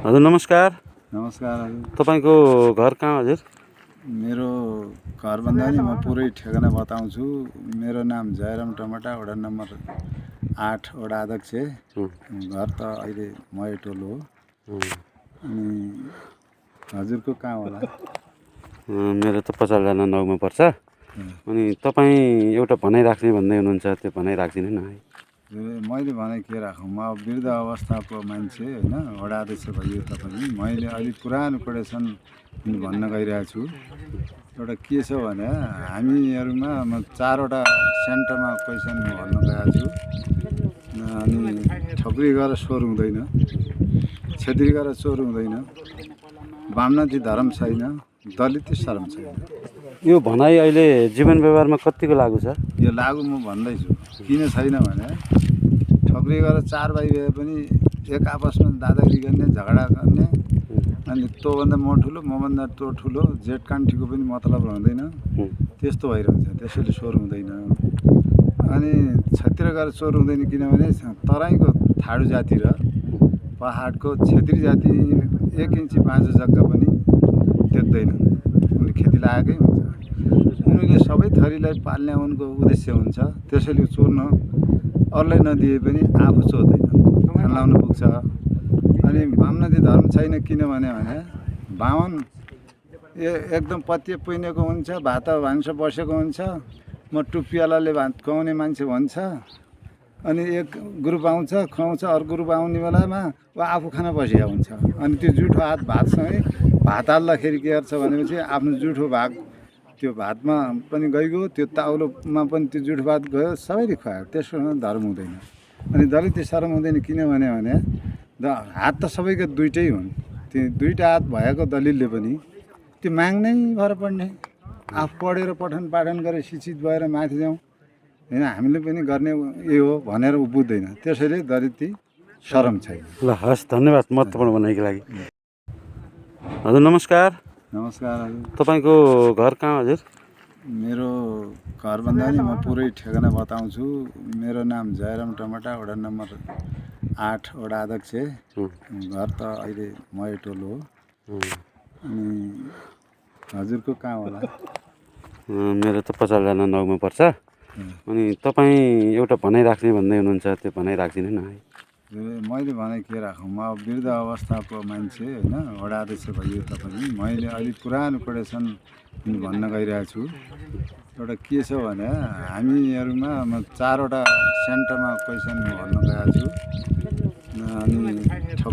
हजुर नमस्कार। नमस्कार हजुर। तपाईको घर कहाँ हजुर? मेरो घर भन्दा नि म पुरै ठेगाना बताउँछु। मेरो नाम जयराम टमाटा, वडा नम्बर 8 वडा अध्यक्ष। घर त अहिले मयटोल हो। अनि हजुरको कहाँ होला? मेरो त 50 जना 9 मा पर्छ। अनि तपाईँ एउटा भनाइ राख्ने भन्दै हुनुहुन्छ, त्यो भनाइ राखिदिनु न है। मैले भने के राखौँ, म वृद्ध अवस्थाको मान्छे होइन, वडा अध्यक्ष भइयो तपाईँ। मैले अहिले पुरानो कोटेसन भन्न गइरहेको छु। एउटा के छ भने हामीहरूमा म 4 वटा सेन्टरमा क्वेसन भन्न गएको छु। अनि ठकुरी गएर स्वर हुँदैन, छेत्री गएर चोर हुँदैन, बामनाती धर्म छैन, दलित शर्म छैन। यो भनाइ अहिले जीवन व्यवहारमा कतिको लागु छ? यो लागु म भन्दैछु किन छैन भने ठकुरी गएर 4 भाइ भए पनि एक आपसमा दादागिरी गर्ने, झगडा गर्ने, अनि तँभन्दा म ठुलो, मभन्दा तँ ठुलो, जेठ कान्छीको पनि मतलब रहँदैन, त्यस्तो भइरहन्छ। त्यसैले स्वर हुँदैन। अनि छेत्री गएर चोर हुँदैन किनभने तराईको ठाडो जाति र पहाडको छेत्री जाति 1 इन्ची बाँझो जग्गा पनि देख्दैन। उनले खेती लागेकै हुन्छ। उनीले सबै थरीलाई पाल्ने उनको उद्देश्य हुन्छ। त्यसैले चोर्न अरूलाई नदिए पनि आफू चोर्दैन, खान लाउन पुग्छ। अनि बामनाती धर्म छैन किनभने बामन एकदम पत्ते पुइनेको हुन्छ, भात भान्सा बसेको हुन्छ। म टुप्पीवालाले भात खुवाउने मान्छे भन्छ। अनि एक ग्रुप आउँछ खुवाउँछ, अर्को ग्रुप आउने बेलामा ऊ आफू खान बसेको हुन्छ। अनि त्यो जुठो हात भातसँगै भात हाल्दाखेरि के गर्छ भनेपछि आफ्नो जुठो भाग त्यो भातमा पनि गइगयो, त्यो ताउलोमा पनि त्यो जुठो भात गयो, सबैले खुवायो। त्यसो धर्म हुँदैन। अनि दलित शर्म हुँदैन किनभने हात त सबैको दुइटै हुन्। त्यो दुईवटा हात भएको दलितले पनि त्यो माग्नै भर पर्ने, आफू पढेर पठन पाठन गरेर शिक्षित भएर माथि जाउँ होइन, हामीले पनि गर्ने यो हो भनेर ऊ बुझ्दैन। त्यसैले दलित शरम छैन। ल हस्, धन्यवाद महत्त्वपूर्ण भनाइको लागि। हजुर नमस्कार। नमस्कार हजुर। तपाईको घर कहाँ हजुर? मेरो घर भन्दा नि म पुरै ठेगाना बताउँछु। मेरो नाम जयराम टमाटा, वडा नम्बर 8 वडा अध्यक्ष। घर त अहिले मयटोल हो। अनि हजुरको कहाँ होला? मेरो त 50 जना 9 मा पर्छ। अनि तपाईँ एउटा भनाइ राख्ने भन्दै हुनुहुन्छ, त्यो भनाइ राखिदिनु न है। मैले भने के राखौँ, म वृद्ध अवस्थाको मान्छे होइन, वडा अध्यक्ष भइयो तपाईँ। मैले अहिले पुरानो कोटेसन भन्न गइरहेको छु। एउटा के छ भने हामीहरूमा म 4 वटा सेन्टरमा क्वेसन भन्न गएको छु। अनि ठकुरी